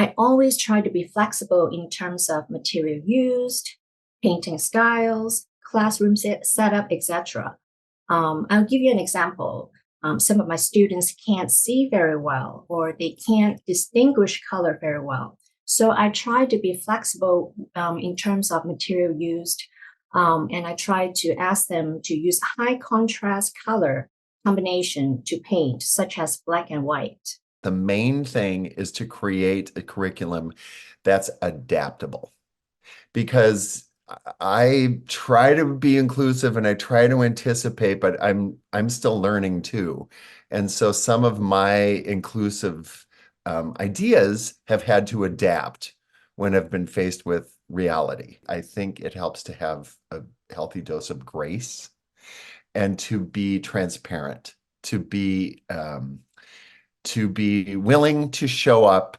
I always try to be flexible in terms of material used, painting styles, classroom setup, etc. I'll give you an example. Some of my students can't see very well, or they can't distinguish color very well. So I try to be flexible in terms of material used, and I try to ask them to use high contrast color combination to paint, such as black and white. The main thing is to create a curriculum that's adaptable because I try to be inclusive and I try to anticipate, but I'm still learning too. And so some of my inclusive ideas have had to adapt when I've been faced with reality. I think it helps to have a healthy dose of grace and to be transparent, to be willing to show up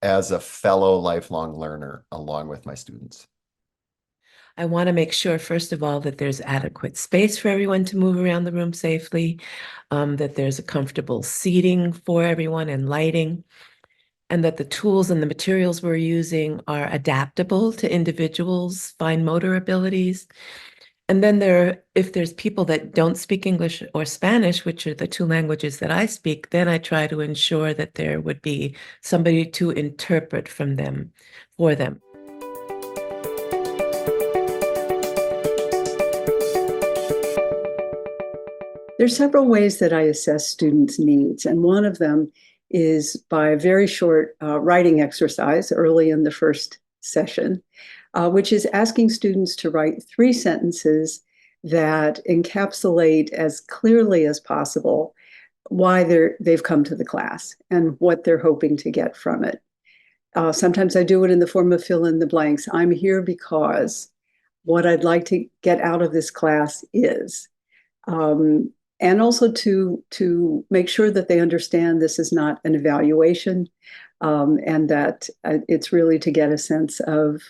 as a fellow lifelong learner along with my students. I want to make sure, first of all, that there's adequate space for everyone to move around the room safely, that there's a comfortable seating for everyone and lighting, and that the tools and the materials we're using are adaptable to individuals' fine motor abilities. And then if there's people that don't speak English or Spanish, which are the two languages that I speak, then I try to ensure that there would be somebody to interpret for them. There's several ways that I assess students' needs, and one of them is by a very short writing exercise early in the first session, which is asking students to write 3 sentences that encapsulate as clearly as possible why they've come to the class and what they're hoping to get from it. Sometimes I do it in the form of fill in the blanks. I'm here because what I'd like to get out of this class is. And also to make sure that they understand this is not an evaluation, and that it's really to get a sense of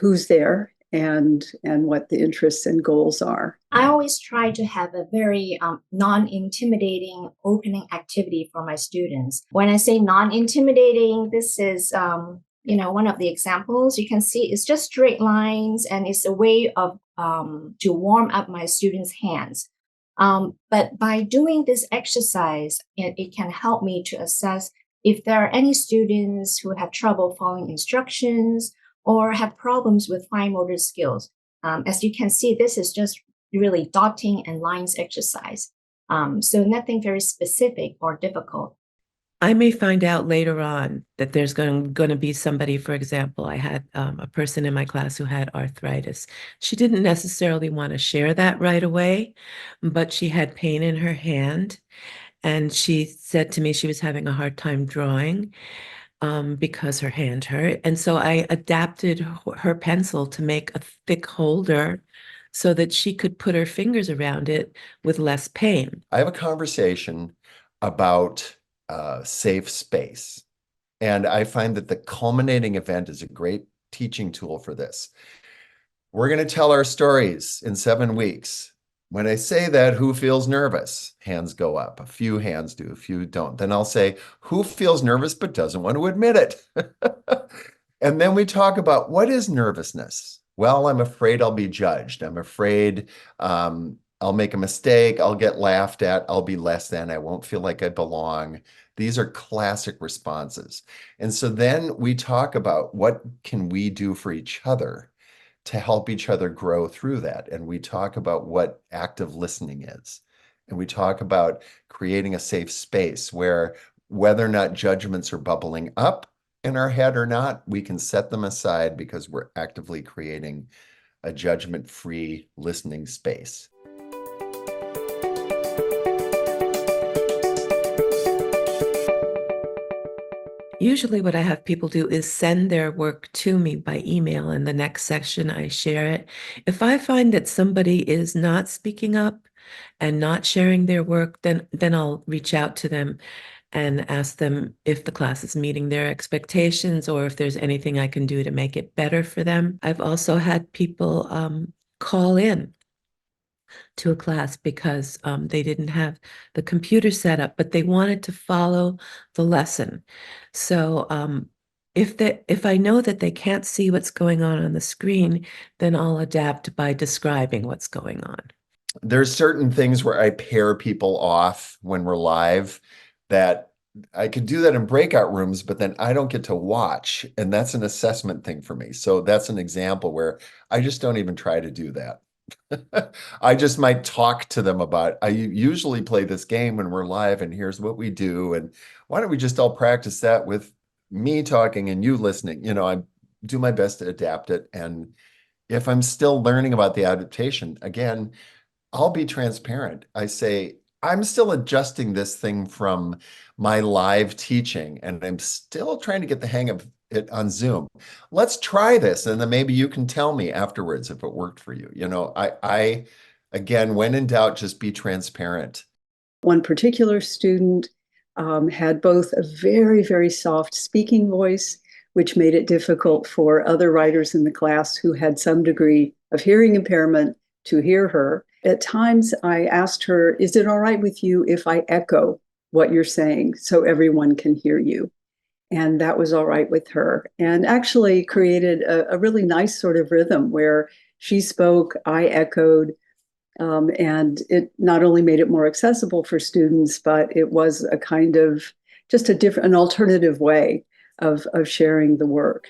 who's there and what the interests and goals are. I always try to have a very non-intimidating opening activity for my students. When I say non-intimidating, this is one of the examples you can see. It's just straight lines, and it's a way of to warm up my students' hands. But by doing this exercise, it can help me to assess if there are any students who have trouble following instructions or have problems with fine motor skills. As you can see, this is just really dotting and lines exercise. So nothing very specific or difficult. I may find out later on that there's going to be somebody, for example, I had a person in my class who had arthritis. She didn't necessarily want to share that right away, but she had pain in her hand. And she said to me she was having a hard time drawing because her hand hurt. And so I adapted her pencil to make a thick holder so that she could put her fingers around it with less pain. I have a conversation about safe space. And I find that the culminating event is a great teaching tool for this. We're going to tell our stories in 7 weeks. When I say that, who feels nervous? Hands go up. A few hands do, a few don't. Then I'll say, who feels nervous but doesn't want to admit it? And then we talk about what is nervousness? Well, I'm afraid I'll be judged. I'm afraid I'll make a mistake. I'll get laughed at. I'll be less than. I won't feel like I belong. These are classic responses. And so then we talk about what can we do for each other to help each other grow through that. And we talk about what active listening is. And we talk about creating a safe space where whether or not judgments are bubbling up in our head or not, we can set them aside because we're actively creating a judgment-free listening space. Usually what I have people do is send their work to me by email. In the next section, I share it. If I find that somebody is not speaking up and not sharing their work, then I'll reach out to them and ask them if the class is meeting their expectations or if there's anything I can do to make it better for them. I've also had people call in to a class because they didn't have the computer set up, but they wanted to follow the lesson. So if I know that they can't see what's going on the screen, then I'll adapt by describing what's going on. There's certain things where I pair people off when we're live that I could do that in breakout rooms, but then I don't get to watch. And that's an assessment thing for me. So that's an example where I just don't even try to do that. I just might talk to them about, I usually play this game when we're live and here's what we do. And why don't we just all practice that with me talking and you listening? I do my best to adapt it. And if I'm still learning about the adaptation, again, I'll be transparent. I say, I'm still adjusting this thing from my live teaching, and I'm still trying to get the hang of it on Zoom. Let's try this, and then maybe you can tell me afterwards if it worked for you. I again, when in doubt, just be transparent. One particular student had both a very, very soft speaking voice, which made it difficult for other writers in the class who had some degree of hearing impairment to hear her. At times, I asked her, is it all right with you if I echo what you're saying so everyone can hear you? And that was all right with her, and actually created a really nice sort of rhythm where she spoke, I echoed, and it not only made it more accessible for students, but it was a kind of just an alternative way of sharing the work.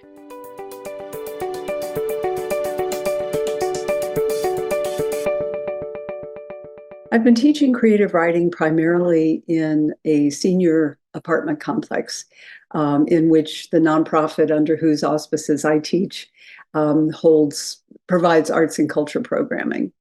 I've been teaching creative writing primarily in a senior apartment complex, in which the nonprofit under whose auspices I teach provides arts and culture programming.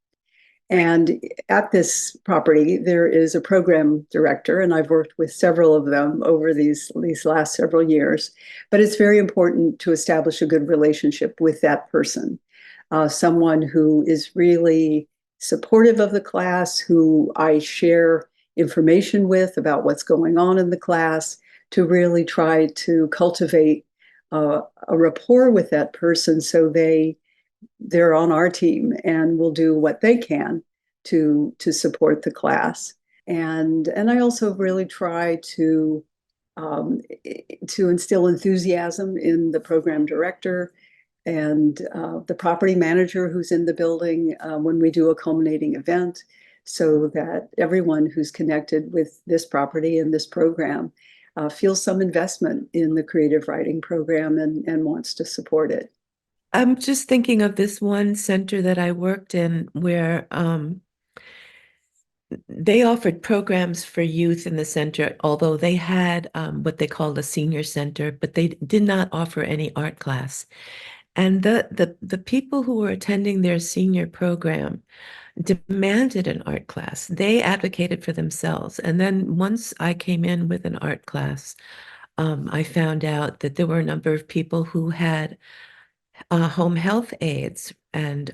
And at this property, there is a program director, and I've worked with several of them over these last several years. But it's very important to establish a good relationship with that person, someone who is really supportive of the class, who I share information with about what's going on in the class, to really try to cultivate a rapport with that person so they're on our team and will do what they can to support the class. And I also really try to instill enthusiasm in the program director and the property manager who's in the building when we do a culminating event, so that everyone who's connected with this property and this program feels some investment in the creative writing program and wants to support it. I'm just thinking of this one center that I worked in where they offered programs for youth in the center, although they had what they called a senior center, but they did not offer any art class. And the people who were attending their senior program demanded an art class. They advocated for themselves. And then once I came in with an art class, I found out that there were a number of people who had home health aides and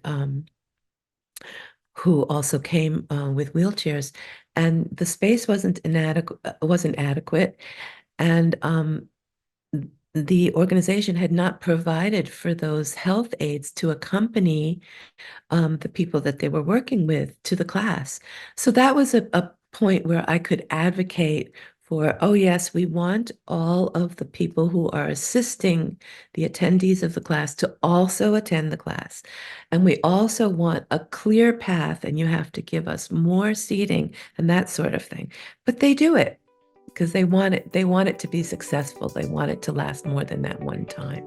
who also came with wheelchairs, and the space wasn't adequate, and the organization had not provided for those health aides to accompany the people that they were working with to the class. So that was a point where I could advocate for, oh yes, we want all of the people who are assisting the attendees of the class to also attend the class. And we also want a clear path, and you have to give us more seating and that sort of thing. But they do it because they want it to be successful. They want it to last more than that one time.